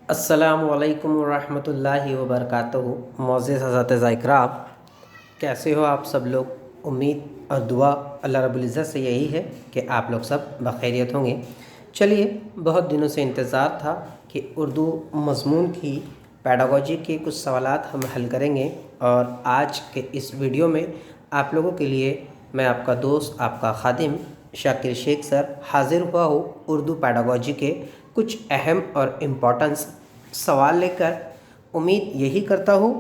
अस्सलामुअलैकुम वरहमतुल्लाहि वबरकातुहू। मोअज़्ज़िज़ हज़रात इकराम, कैसे हो आप सब लोग। उम्मीद और दुआ अल्लाह रब्बुल इज़्ज़त से यही है कि आप लोग सब बखैरियत होंगे। चलिए, बहुत दिनों से इंतज़ार था कि उर्दू मज़मून की पेडागोजी के कुछ सवालात हम हल करेंगे, और आज के इस वीडियो में आप लोगों के लिए मैं आपका दोस्त, आपका खादिम शाकिर शेख सर हाज़िर हुआ हूँ उर्दू पेडागोजी के कुछ अहम और इम्पोर्टेंस सवाल लेकर। उम्मीद यही करता हूँ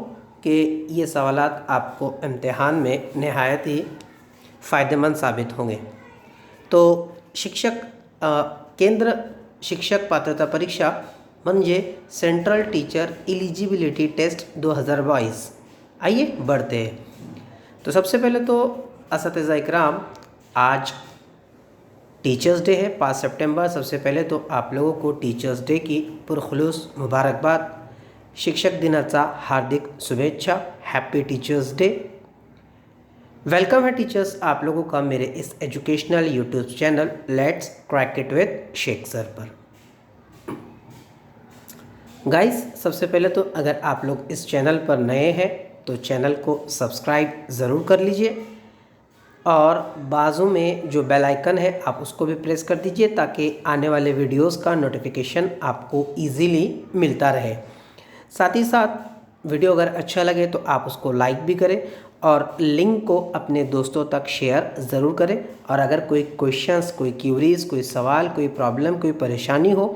कि ये सवालात आपको इम्तिहान में नहायत ही फ़ायदेमंद साबित होंगे। तो शिक्षक केंद्र शिक्षक पात्रता परीक्षा म्हणजे सेंट्रल टीचर एलिजिबिलिटी टेस्ट 2022। आइए बढ़ते हैं। तो सबसे पहले तो असतिज़ा इकराम, आज टीचर्स डे है 5 सितंबर। सबसे पहले तो आप लोगों को टीचर्स डे की पुरखुलूस मुबारकबाद। शिक्षक दिनाचा हार्दिक शुभेच्छा, हैप्पी टीचर्स डे। वेलकम है टीचर्स आप लोगों का मेरे इस educational YouTube channel let's crack it with Shaikh sir पर। गाइस, सबसे पहले तो अगर आप लोग इस चैनल पर नए हैं तो चैनल को सब्सक्राइब ज़रूर कर लीजिए, और बाजू में जो बेल आइकन है आप उसको भी प्रेस कर दीजिए ताकि आने वाले वीडियोस का नोटिफिकेशन आपको इजीली मिलता रहे। साथ ही साथ वीडियो अगर अच्छा लगे तो आप उसको लाइक भी करें और लिंक को अपने दोस्तों तक शेयर ज़रूर करें। और अगर कोई क्वेश्चंस, कोई क्यूरीज, कोई सवाल, कोई प्रॉब्लम, कोई परेशानी हो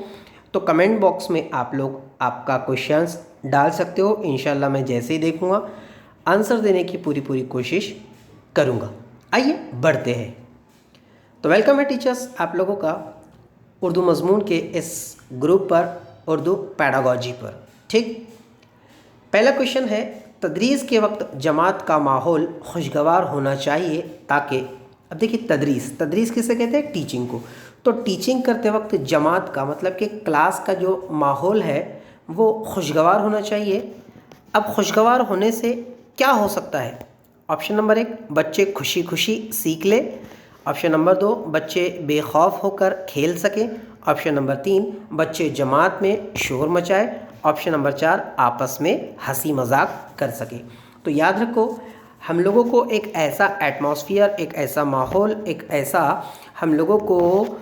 तो कमेंट बॉक्स में आप लोग आपका क्वेश्चंस डाल सकते हो। इंशाल्लाह मैं जैसे ही देखूँगा आंसर देने की पूरी कोशिश करूँगा। आइए बढ़ते हैं। तो वेलकम है टीचर्स आप लोगों का उर्दू मज़मून के इस ग्रुप पर, उर्दू पेडागोजी पर। ठीक, पहला क्वेश्चन है, तदरीस के वक्त जमात का माहौल खुशगवार होना चाहिए ताकि। अब देखिए, तदरीस किसे कहते हैं? टीचिंग को। तो टीचिंग करते वक्त जमात का मतलब कि क्लास का जो माहौल है वो खुशगवार होना चाहिए। अब खुशगवार होने से क्या हो सकता है? ऑप्शन नंबर 1, बच्चे खुशी खुशी सीख ले। ऑप्शन नंबर 2, बच्चे बेखौफ होकर खेल सकें। ऑप्शन नंबर 3, बच्चे जमात में शोर मचाए। ऑप्शन नंबर 4, आपस में हंसी मजाक कर सके। तो याद रखो, हम लोगों को एक ऐसा एटमॉस्फेयर, एक ऐसा माहौल, एक ऐसा हम लोगों को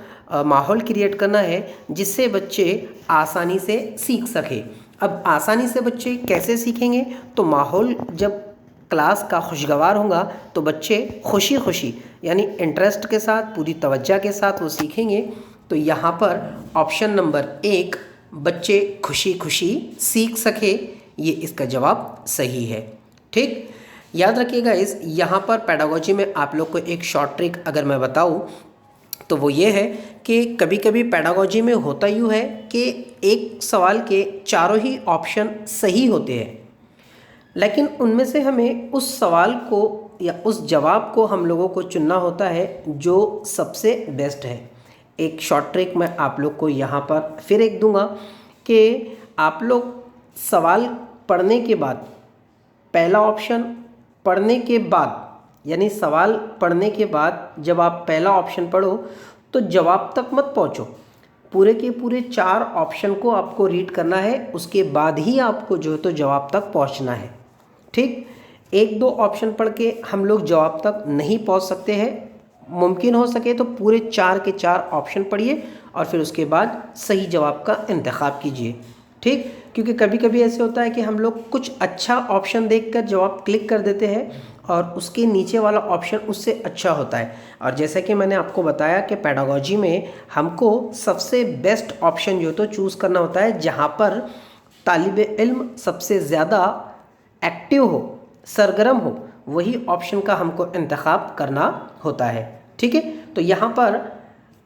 माहौल क्रिएट करना है जिससे बच्चे आसानी से सीख सके। अब आसानी से बच्चे कैसे सीखेंगे? तो माहौल जब क्लास का खुशगवार होगा तो बच्चे खुशी खुशी यानी इंटरेस्ट के साथ, पूरी तवज्जो के साथ वो सीखेंगे। तो यहाँ पर ऑप्शन नंबर 1, बच्चे खुशी खुशी सीख सके, ये इसका जवाब सही है। ठीक, याद रखिएगा इस यहाँ पर पेडागोजी में आप लोग को एक शॉर्ट ट्रिक अगर मैं बताऊँ तो वो ये है कि कभी कभी पेडागोजी में होता यूँ है कि एक सवाल के चारों ही ऑप्शन सही होते हैं, लेकिन उनमें से हमें उस सवाल को या उस जवाब को हम लोगों को चुनना होता है जो सबसे बेस्ट है। एक शॉर्ट ट्रिक मैं आप लोग को यहाँ पर फिर एक दूंगा कि आप लोग सवाल पढ़ने के बाद, पहला ऑप्शन पढ़ने के बाद, यानी सवाल पढ़ने के बाद जब आप पहला ऑप्शन पढ़ो तो जवाब तक मत पहुँचो। पूरे के पूरे 4 ऑप्शन को आपको रीड करना है, उसके बाद ही आपको जो है तो जवाब तक पहुँचना है। ठीक, 1-2 ऑप्शन पढ़ के हम लोग जवाब तक नहीं पहुंच सकते हैं। मुमकिन हो सके तो पूरे 4 के 4 ऑप्शन पढ़िए और फिर उसके बाद सही जवाब का इंतखाब कीजिए। ठीक, क्योंकि कभी कभी ऐसे होता है कि हम लोग कुछ अच्छा ऑप्शन देखकर जवाब क्लिक कर देते हैं और उसके नीचे वाला ऑप्शन उससे अच्छा होता है। और जैसे कि मैंने आपको बताया कि पेडागोजी में हमको सबसे बेस्ट ऑप्शन जो तो चूज़ करना होता है जहाँ पर तालिब इल्म सबसे ज़्यादा एक्टिव हो, सरगर्म हो, वही ऑप्शन का हमको इंतखाब करना होता है। ठीक है, तो यहाँ पर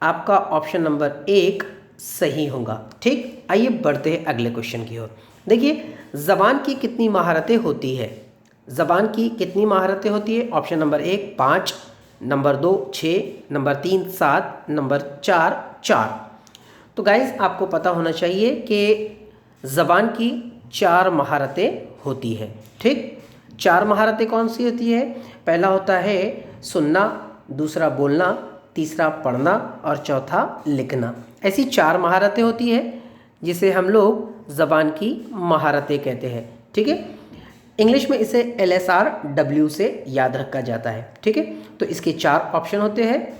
आपका ऑप्शन नंबर 1 सही होगा। ठीक, आइए बढ़ते हैं अगले क्वेश्चन की ओर। देखिए, ज़बान की कितनी महारतें होती है? ज़बान की कितनी महारतें होती है? Option number 1 5, number 2 6, number 3 7, number 4 4। तो गाइस, आपको पता होना चाहिए कि ज़बान की 4 महारतें होती है। ठीक, 4 महारतें कौन सी होती है? पहला होता है सुनना, दूसरा बोलना, तीसरा पढ़ना और चौथा लिखना। ऐसी 4 महारतें होती है जिसे हम लोग ज़बान की महारतें कहते हैं। ठीक है, इंग्लिश में इसे LSRW से याद रखा जाता है। ठीक है, तो इसके 4 ऑप्शन होते हैं,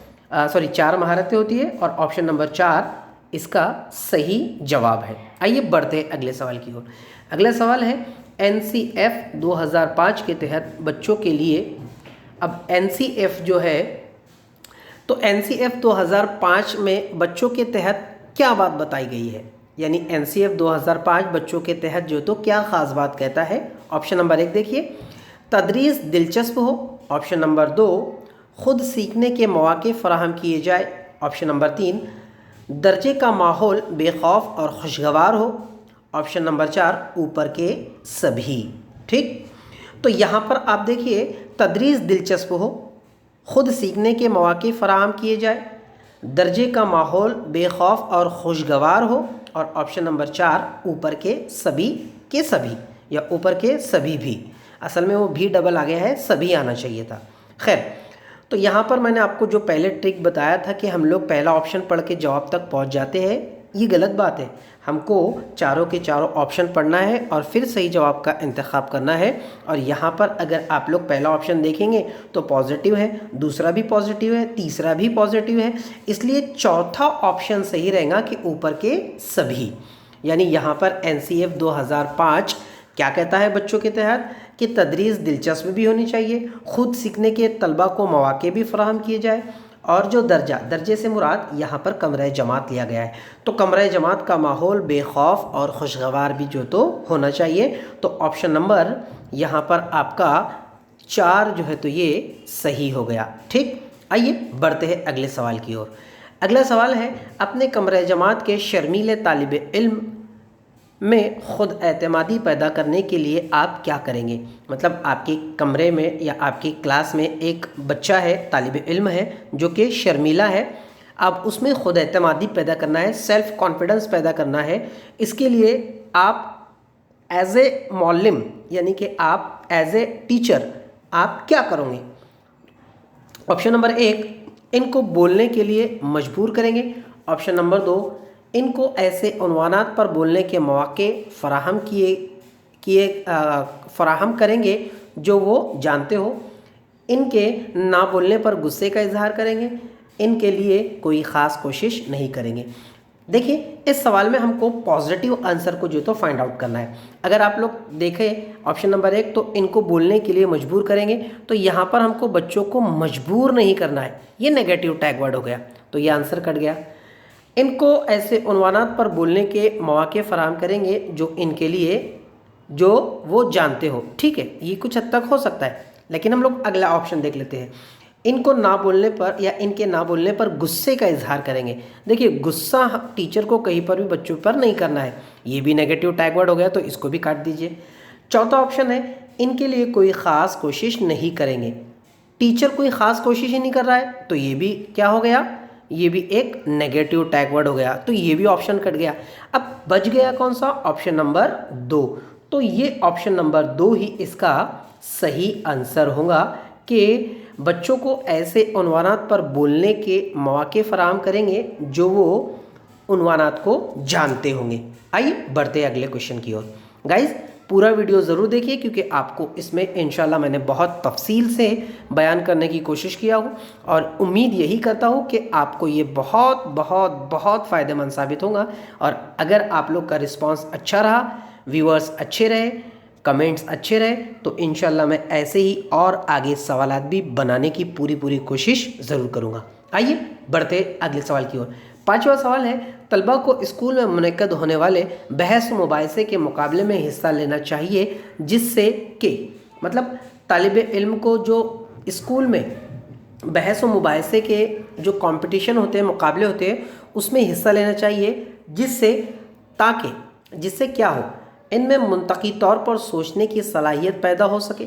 4 महारतें होती है और ऑप्शन नंबर 4 इसका सही जवाब है। आइए बढ़ते हैं अगले सवाल की ओर। अगला सवाल है NCF 2005 के तहत बच्चों के लिए। अब NCF जो है, तो NCF 2005 में बच्चों के तहत क्या बात बताई गई है, यानी NCF 2005 बच्चों के तहत जो तो क्या ख़ास बात कहता है। ऑप्शन नंबर 1 देखिए, तदरीस दिलचस्प हो। ऑप्शन नंबर 2, खुद सीखने के मौके फराहम किए जाए। ऑप्शन नंबर 3, दर्जे का माहौल बेखौफ और खुशगवार हो। ऑप्शन नंबर 4, ऊपर के सभी। ठीक, तो यहाँ पर आप देखिए, तदरीस दिलचस्प हो, खुद सीखने के मौके फराहम किए जाए, दर्जे का माहौल बेखौफ और खुशगवार हो, और ऑप्शन नंबर 4, ऊपर के सभी या ऊपर के सभी भी। असल में वो भी डबल आ गया है, सभी आना चाहिए था। खैर, तो यहाँ पर मैंने आपको जो पहले ट्रिक बताया था कि हम लोग पहला ऑप्शन पढ़ के जवाब तक पहुँच जाते हैं, ये गलत बात है। हमको चारों के चारों ऑप्शन पढ़ना है और फिर सही जवाब का इंतखाब करना है। और यहाँ पर अगर आप लोग पहला ऑप्शन देखेंगे तो पॉजिटिव है, दूसरा भी पॉजिटिव है, तीसरा भी पॉजिटिव है, इसलिए चौथा ऑप्शन सही रहेगा कि ऊपर के सभी। यानी यहाँ पर NCF 2005 क्या कहता है बच्चों के तहत कि तदरीस दिलचस्प भी होनी चाहिए, खुद सीखने के तलबा को मौके भी फराहम किए जाए, और जो दर्जे से मुराद यहाँ पर कमरे जमात लिया गया है, तो कमरे जमात का माहौल बेखौफ और खुशगवार भी जो तो होना चाहिए। तो ऑप्शन नंबर यहाँ पर आपका 4 जो है तो ये सही हो गया। ठीक, आइए बढ़ते हैं अगले सवाल की ओर। अगला सवाल है, अपने कमरे जमात के शर्मीले तालिब इल्म में ख़ुद एतमादी पैदा करने के लिए आप क्या करेंगे। मतलब आपके कमरे में या आपकी क्लास में एक बच्चा है, तालिब इल्म है, जो कि शर्मीला है, आप उसमें ख़ुद एतमादी पैदा करना है, सेल्फ़ कॉन्फिडेंस पैदा करना है। इसके लिए आप एज ए मौलिम, यानी कि आप एज ए टीचर आप क्या करोगे। ऑप्शन नंबर 1, इनको बोलने के लिए मजबूर करेंगे। ऑप्शन नंबर 2, इनको ऐसे उन्वानात पर बोलने के मौके फराहम करेंगे जो वो जानते हो। इनके ना बोलने पर गुस्से का इजहार करेंगे। इनके लिए कोई ख़ास कोशिश नहीं करेंगे। देखिए, इस सवाल में हमको पॉजिटिव आंसर को जो तो फाइंड आउट करना है। अगर आप लोग देखें ऑप्शन नंबर 1, तो इनको बोलने के लिए मजबूर करेंगे, तो यहाँ पर हमको बच्चों को मजबूर नहीं करना है, ये नेगेटिव टैग वर्ड हो गया, तो ये आंसर कट गया। इनको ऐसे उन्वानात पर बोलने के मौके फराहम करेंगे जो इनके लिए जो वो जानते हो। ठीक है, ये कुछ हद तक हो सकता है, लेकिन हम लोग अगला ऑप्शन देख लेते हैं। इनको ना बोलने पर या इनके ना बोलने पर गुस्से का इजहार करेंगे। देखिए, गुस्सा टीचर को कहीं पर भी बच्चों पर नहीं करना है, ये भी नेगेटिव टैग वर्ड हो गया, तो इसको भी काट दीजिए। चौथा ऑप्शन है, इनके लिए कोई ख़ास कोशिश नहीं करेंगे। टीचर कोई ख़ास कोशिश ही नहीं कर रहा है, तो ये भी क्या हो गया, ये भी एक नेगेटिव टैग वर्ड हो गया, तो ये भी ऑप्शन कट गया। अब बच गया कौन सा, ऑप्शन नंबर 2। तो ये ऑप्शन नंबर 2 ही इसका सही आंसर होगा कि बच्चों को ऐसे उन्वानात पर बोलने के मौके फराहम करेंगे जो वो उन्वानात को जानते होंगे। आइए बढ़ते हैं अगले क्वेश्चन की ओर। गाइज, पूरा वीडियो ज़रूर देखिए, क्योंकि आपको इसमें इंशाल्लाह मैंने बहुत तफसील से बयान करने की कोशिश किया हूँ, और उम्मीद यही करता हूँ कि आपको ये बहुत बहुत बहुत फ़ायदेमंद साबित होगा। और अगर आप लोग का रिस्पांस अच्छा रहा, व्यूअर्स अच्छे रहे, कमेंट्स अच्छे रहे, तो इंशाल्लाह मैं ऐसे ही और आगे सवालात भी बनाने की पूरी कोशिश ज़रूर करूँगा। आइए बढ़ते अगले सवाल की ओर। 5वां सवाल है, तलबा को स्कूल में मुनक्कद होने वाले बहस मुबाहिसे के मुकाबले में हिस्सा लेना चाहिए, जिससे कि मतलब तालिब इल्म को जो स्कूल में बहस मुबाहिसे के जो कंपटीशन होते हैं, मुकाबले होते हैं, उसमें हिस्सा लेना चाहिए, जिससे क्या हो, इनमें मुंतकी तौर पर सोचने की सलाहियत पैदा हो सके।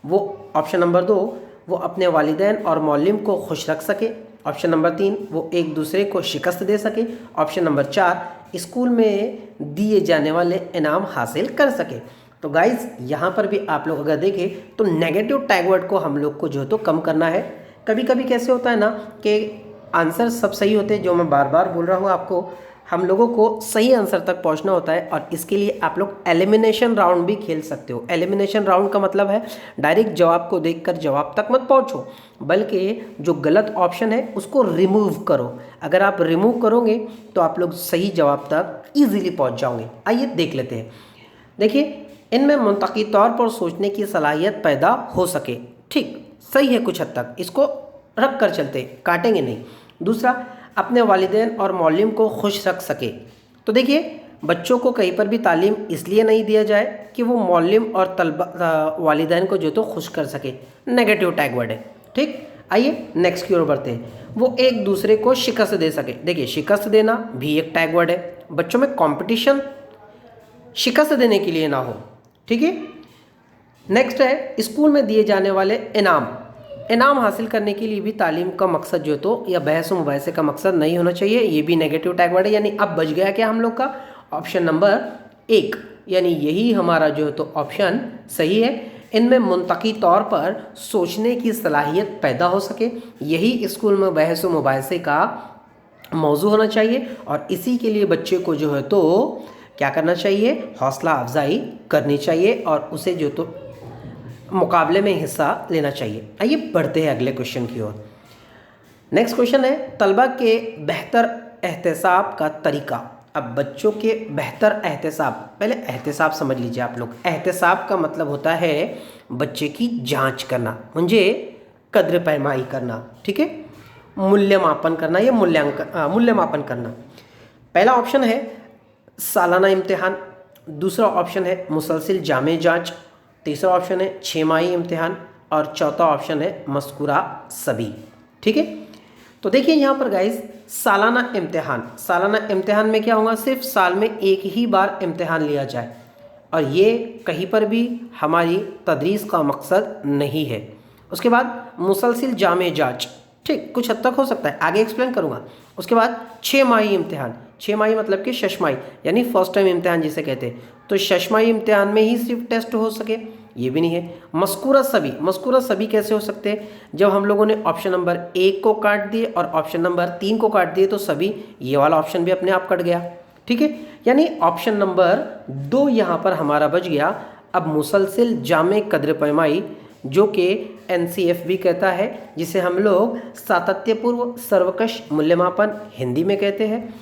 वो ऑप्शन नंबर 2, वो अपने वालिदैन और मौलिम को खुश रख सके। ऑप्शन नंबर 3, वो एक दूसरे को शिकस्त दे सके। ऑप्शन नंबर 4, स्कूल में दिए जाने वाले इनाम हासिल कर सके। तो गाइज़, यहाँ पर भी आप लोग अगर देखें तो नेगेटिव टैग वर्ड को हम लोग को जो तो कम करना है। कभी कभी कैसे होता है ना कि आंसर सब सही होते हैं, जो मैं बार बार बोल रहा हूँ आपको, हम लोगों को सही आंसर तक पहुंचना होता है और इसके लिए आप लोग एलिमिनेशन राउंड भी खेल सकते हो। एलिमिनेशन राउंड का मतलब है डायरेक्ट जवाब को देखकर जवाब तक मत पहुंचो, बल्कि जो गलत ऑप्शन है उसको रिमूव करो। अगर आप रिमूव करोगे तो आप लोग सही जवाब तक ईजिली पहुँच जाओगे। आइए देख लेते हैं। देखिए, इनमें मुंतकी तौर पर सोचने की सलाहियत पैदा हो सके, ठीक सही है कुछ हद तक, इसको रख कर चलते, काटेंगे नहीं। दूसरा, अपने वालिदैन और मौलिम को खुश रख सके। तो देखिए, बच्चों को कहीं पर भी तालीम इसलिए नहीं दिया जाए कि वो मौलिम और तलबा वालिदैन को जो तो खुश कर सके, नेगेटिव टैग वर्ड है। ठीक, आइए नेक्स्ट की ओर बढ़ते हैं। वो एक दूसरे को शिकस्त दे सके। देखिए, शिकस्त देना भी एक टैग वर्ड है। बच्चों में कंपटीशन शिकस्त देने के लिए ना हो। ठीक है, नेक्स्ट है स्कूल में दिए जाने वाले इनाम हासिल करने के लिए भी तालीम का मकसद जो तो या बहस व मुबाहिसे का मकसद नहीं होना चाहिए। ये भी नेगेटिव टैग वर्ड है। यानी अब बच गया क्या हम लोग का ऑप्शन नंबर 1, यानी यही हमारा जो है तो ऑप्शन सही है। इनमें मुंतकी तौर पर सोचने की सलाहियत पैदा हो सके, यही स्कूल में बहस व मुबाहिसे का मौजू होना चाहिए और इसी के लिए बच्चे को जो है तो क्या करना चाहिए, हौसला अफजाई करनी चाहिए और उसे जो तो मुकाबले में हिस्सा लेना चाहिए। आइए बढ़ते हैं अगले क्वेश्चन की ओर। नेक्स्ट क्वेश्चन है तलबा के बेहतर एहतसाब का तरीका। अब बच्चों के बेहतर एहतसाब, पहले एहतसाब समझ लीजिए आप लोग। एहतसाब का मतलब होता है बच्चे की जांच करना, मुझे कद्र पैमाई करना, ठीक है, मूल्यमापन करना या मूल्यमापन करना। पहला ऑप्शन है सालाना इम्तिहान, दूसरा ऑप्शन है मुसलसिल जामे जांच, तीसरा ऑप्शन है छमाही इम्तिहान और चौथा ऑप्शन है मस्कुरा सभी। ठीक है, तो देखिए यहाँ पर गाइस सालाना इम्तिहान में क्या होगा, सिर्फ साल में एक ही बार इम्तिहान लिया जाए और ये कहीं पर भी हमारी तदरीस का मकसद नहीं है। उसके बाद मुसलसिल जामे जांच, ठीक कुछ हद तक हो सकता है, आगे एक्सप्लेन करूँगा। उसके बाद 6 माही इम्तिहान, 6 माही मतलब कि शशमाही यानी फर्स्ट टाइम इम्तिहान जिसे कहते हैं, तो शशमाही इम्तिहान में ही सिर्फ टेस्ट हो सके, ये भी नहीं है। मस्कुरा सभी कैसे हो सकते हैं, जब हम लोगों ने ऑप्शन नंबर 1 को काट दिए और ऑप्शन नंबर 3 को काट दिए तो सभी, ये वाला ऑप्शन भी अपने आप कट गया। ठीक है, यानी ऑप्शन नंबर 2 यहाँ पर हमारा बच गया। अब मुसलसिल जामे कद्र पैमाई जो कि NCF भी कहता है, जिसे हम लोग सातत्यपूर्व सर्वकश मूल्यमापन हिंदी में कहते हैं,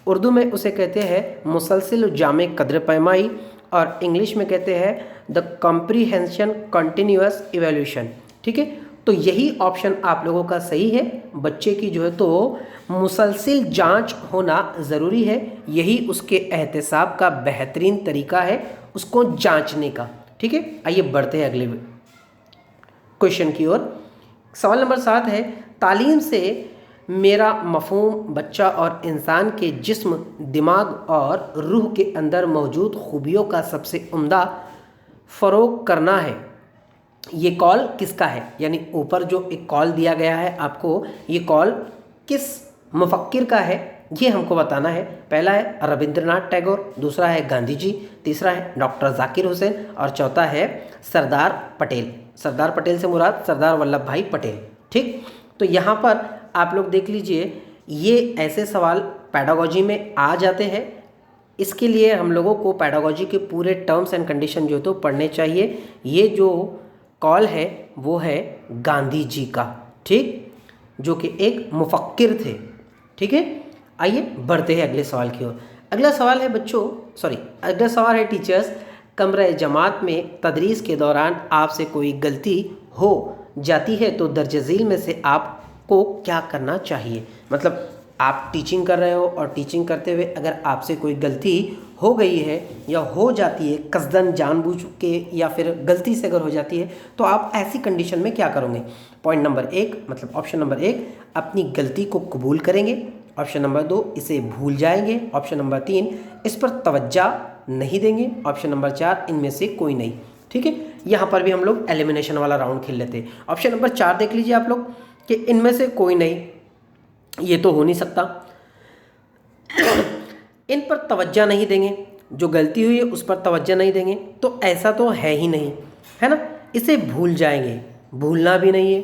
उर्दू में उसे कहते हैं मुसलसिल जामे कद्र पैमाई और इंग्लिश में कहते हैं द कॉम्प्रीहेंशन कंटिन्यूअस इवैल्यूएशन। ठीक है, तो यही ऑप्शन आप लोगों का सही है। बच्चे की जो है तो मुसलसिल जांच होना ज़रूरी है, यही उसके एहतसाब का बेहतरीन तरीका है उसको जांचने का। ठीक है, आइए बढ़ते हैं अगले क्वेश्चन की ओर। सवाल नंबर 7 है तालीम से मेरा मफहूम बच्चा और इंसान के जिस्म, दिमाग और रूह के अंदर मौजूद खूबियों का सबसे उम्दा फ़रोग करना है। ये कॉल किसका है, यानी ऊपर जो एक कॉल दिया गया है आपको, ये कॉल किस मुफक्किर का है ये हमको बताना है। पहला है रविंद्रनाथ टैगोर, दूसरा है गांधी जी, तीसरा है डॉक्टर जाकिर हुसैन और चौथा है सरदार पटेल। सरदार पटेल से मुराद सरदार वल्लभ भाई पटेल। ठीक, तो यहाँ पर आप लोग देख लीजिए, ये ऐसे सवाल पैडागोजी में आ जाते हैं, इसके लिए हम लोगों को पैडागोजी के पूरे टर्म्स एंड कंडीशन जो तो पढ़ने चाहिए। ये जो कॉल है वो है गांधी जी का, ठीक, जो कि एक मुफक्किर थे। ठीक है, आइए बढ़ते हैं अगले सवाल की ओर। अगला सवाल है अगला सवाल है टीचर्स, कमरे जमात में तदरीस के दौरान आपसे कोई गलती हो जाती है तो दर्ज झील में से आपको क्या करना चाहिए। मतलब आप टीचिंग कर रहे हो और टीचिंग करते हुए अगर आपसे कोई गलती हो गई है या हो जाती है, कसदन जानबूझ के या फिर गलती से अगर हो जाती है, तो आप ऐसी कंडीशन में क्या करोगे। पॉइंट नंबर 1 मतलब ऑप्शन नंबर 1 अपनी गलती को कबूल करेंगे, ऑप्शन नंबर 2 इसे भूल जाएंगे, ऑप्शन नंबर 3 इस पर तवज्जो नहीं देंगे, ऑप्शन नंबर 4 इनमें से कोई नहीं। ठीक है, यहाँ पर भी हम लोग एलिमिनेशन वाला राउंड खेल लेते हैं। ऑप्शन नंबर 4 देख लीजिए आप लोग कि इनमें से कोई नहीं, ये तो हो नहीं सकता। इन पर तवज्जो नहीं देंगे, जो गलती हुई है उस पर तवज्जो नहीं देंगे, तो ऐसा तो है ही नहीं, है ना। इसे भूल जाएंगे, भूलना भी नहीं है।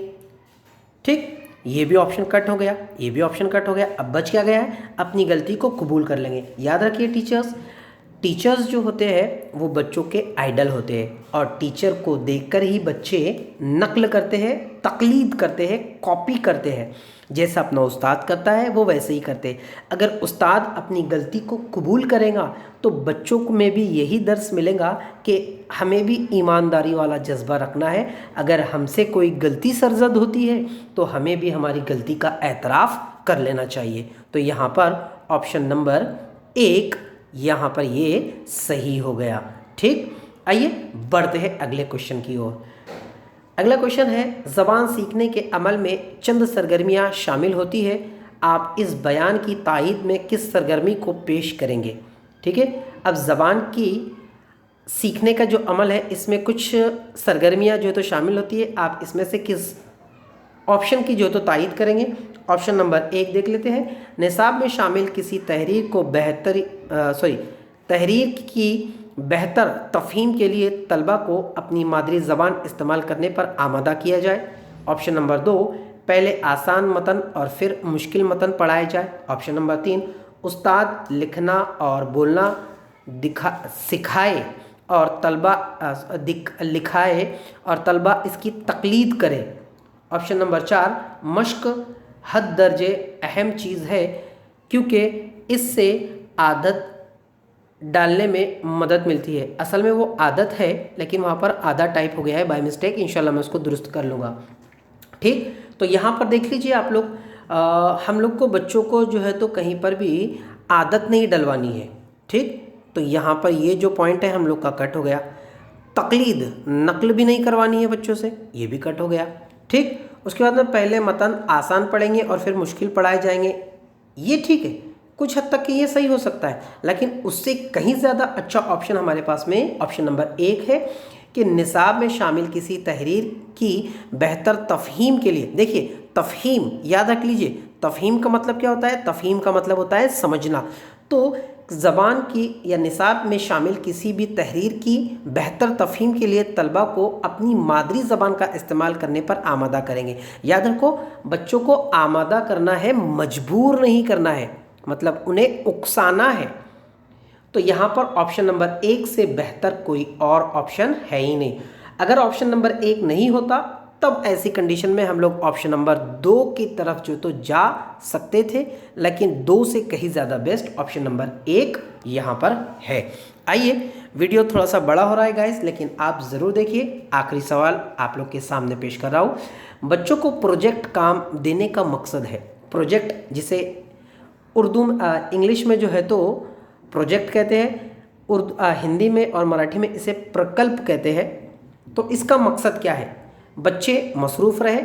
ठीक, ये भी ऑप्शन कट हो गया, ये भी ऑप्शन कट हो गया। अब बच क्या गया है, अपनी गलती को कबूल कर लेंगे। याद रखिए टीचर्स जो होते हैं वो बच्चों के आइडल होते हैं और टीचर को देखकर ही बच्चे नकल करते हैं, तकलीद करते हैं, कॉपी करते हैं। जैसा अपना उस्ताद करता है वो वैसे ही करते हैं। अगर उस्ताद अपनी गलती को कबूल करेगा तो बच्चों में भी यही दर्स मिलेगा कि हमें भी ईमानदारी वाला जज्बा रखना है। अगर हमसे कोई गलती सरजद होती है तो हमें भी हमारी गलती का एतराफ़ कर लेना चाहिए। तो यहाँ पर ऑप्शन नंबर 1 यहाँ पर ये सही हो गया। ठीक, आइए बढ़ते हैं अगले क्वेश्चन की ओर। अगला क्वेश्चन है, ज़बान सीखने के अमल में चंद सरगर्मियाँ शामिल होती है, आप इस बयान की तायीद में किस सरगर्मी को पेश करेंगे। ठीक है, अब ज़बान की सीखने का जो अमल है इसमें कुछ सरगर्मियाँ जो है तो शामिल होती है, आप इसमें से किस ऑप्शन की जो है तो तायीद करेंगे। ऑप्शन नंबर 1 देख लेते हैं, निसाब में शामिल किसी तहरीर की बेहतर तफ़हीम के लिए तलबा को अपनी मादरी ज़बान इस्तेमाल करने पर आमादा किया जाए। ऑप्शन नंबर 2, पहले आसान मतन और फिर मुश्किल मतन पढ़ाए जाए। ऑप्शन नंबर 3, उस्ताद लिखना और बोलना सिखाए और तलबा इसकी तकलीद करे। ऑप्शन नंबर 4, मश्क हद दर्जे अहम चीज़ है क्योंकि इससे आदत डालने में मदद मिलती है। असल में वो आदत है लेकिन वहाँ पर आधा टाइप हो गया है बाय मिस्टेक, इंशाल्लाह मैं उसको दुरुस्त कर लूँगा। ठीक, तो यहाँ पर देख लीजिए आप लोग, हम लोग को बच्चों को जो है तो कहीं पर भी आदत नहीं डलवानी है। ठीक, तो यहाँ पर ये जो पॉइंट है हम लोग का कट हो गया। तकलीद, नकल भी नहीं करवानी है बच्चों से, ये भी कट हो गया। ठीक, उसके बाद में पहले मतन आसान पढ़ेंगे और फिर मुश्किल पढ़ाए जाएंगे, ये ठीक है, कुछ हद तक कि ये सही हो सकता है। लेकिन उससे कहीं ज़्यादा अच्छा ऑप्शन हमारे पास में ऑप्शन नंबर 1 है कि निसाब में शामिल किसी तहरीर की बेहतर तफ़हीम के लिए। देखिए तफ़हीम याद रख लीजिए, तफ़हीम का मतलब क्या होता है, तफ़हीम का मतलब होता है समझना। तो ज़बान की या निसाब में शामिल किसी भी तहरीर की बेहतर तफ़हीम के लिए तलबा को अपनी मादरी ज़बान का इस्तेमाल करने पर आमादा करेंगे। याद रखो, बच्चों को आमादा करना है, मजबूर नहीं करना है, मतलब उन्हें उकसाना है। तो यहाँ पर ऑप्शन नंबर 1 से बेहतर कोई और ऑप्शन है ही नहीं। अगर ऑप्शन नंबर 1 नहीं होता तब ऐसी कंडीशन में हम लोग ऑप्शन नंबर 2 की तरफ जो तो जा सकते थे, लेकिन 2 से कहीं ज़्यादा बेस्ट ऑप्शन नंबर 1 यहाँ पर है। आइए, वीडियो थोड़ा सा बड़ा हो रहा है गाइस, लेकिन आप ज़रूर देखिए। आखिरी सवाल आप लोग के सामने पेश कर रहा हूँ। बच्चों को प्रोजेक्ट काम देने का मकसद है, प्रोजेक्ट जिसे इंग्लिश में जो है तो प्रोजेक्ट कहते हैं, हिंदी में और मराठी में इसे प्रकल्प कहते हैं। तो इसका मकसद क्या है, बच्चे मसरूफ़ रहे।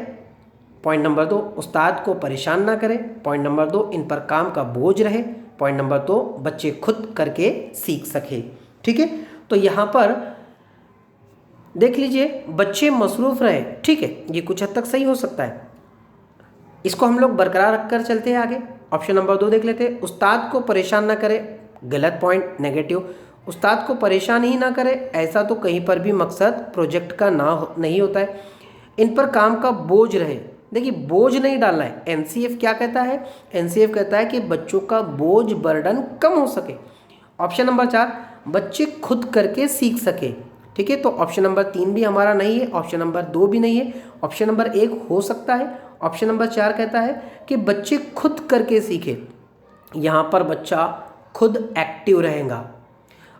पॉइंट नंबर 2, उस्ताद को परेशान ना करें। पॉइंट नंबर 2, इन पर काम का बोझ रहे। पॉइंट नंबर 2, बच्चे खुद करके सीख सके। ठीक है, तो यहाँ पर देख लीजिए, बच्चे मसरूफ़ रहे, ठीक है, ये कुछ हद तक सही हो सकता है, इसको हम लोग बरकरार रखकर चलते हैं आगे। ऑप्शन नंबर 2 देख लेते हैं, उस्ताद को परेशान ना करे, गलत पॉइंट, नेगेटिव। उस्ताद को परेशान ही ना करे, ऐसा तो कहीं पर भी मकसद प्रोजेक्ट का नहीं होता है। इन पर काम का बोझ रहे, देखिए बोझ नहीं डालना है। एनसीएफ क्या कहता है, एनसीएफ कहता है कि बच्चों का बोझ बर्डन कम हो सके। ऑप्शन नंबर 4, बच्चे खुद करके सीख सके। ठीक है, तो ऑप्शन नंबर 3 भी हमारा नहीं है, ऑप्शन नंबर 2 भी नहीं है, ऑप्शन नंबर 1 हो सकता है। ऑप्शन नंबर 4 कहता है कि बच्चे खुद करके सीखे। यहाँ पर बच्चा खुद एक्टिव रहेगा,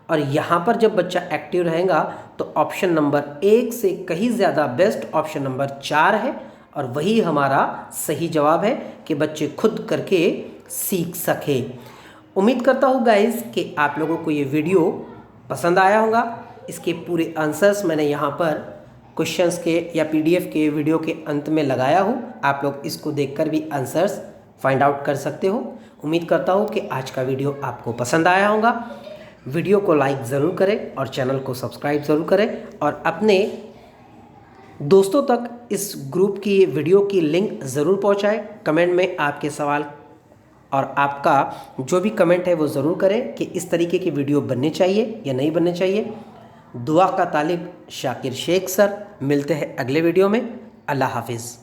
और यहाँ पर जब बच्चा एक्टिव रहेगा तो ऑप्शन नंबर 1 से कहीं ज़्यादा बेस्ट ऑप्शन नंबर 4 है, और वही हमारा सही जवाब है कि बच्चे खुद करके सीख सके। उम्मीद करता हूँ गाइस कि आप लोगों को ये वीडियो पसंद आया होगा। इसके पूरे आंसर्स मैंने यहाँ पर क्वेश्चंस के या पीडीएफ के वीडियो के अंत में लगाया हूँ, आप लोग इसको देखकर भी आंसर्स फाइंड आउट कर सकते हो। उम्मीद करता हूँ कि आज का वीडियो आपको पसंद आया होगा। वीडियो को लाइक ज़रूर करें और चैनल को सब्सक्राइब ज़रूर करें, और अपने दोस्तों तक इस ग्रुप की वीडियो की लिंक ज़रूर पहुँचाएँ। कमेंट में आपके सवाल और आपका जो भी कमेंट है वो ज़रूर करें कि इस तरीके की वीडियो बननी चाहिए या नहीं बननी चाहिए। दुआ का तालिब शाकिर शेख सर, मिलते हैं अगले वीडियो में। अल्लाह हाफिज़।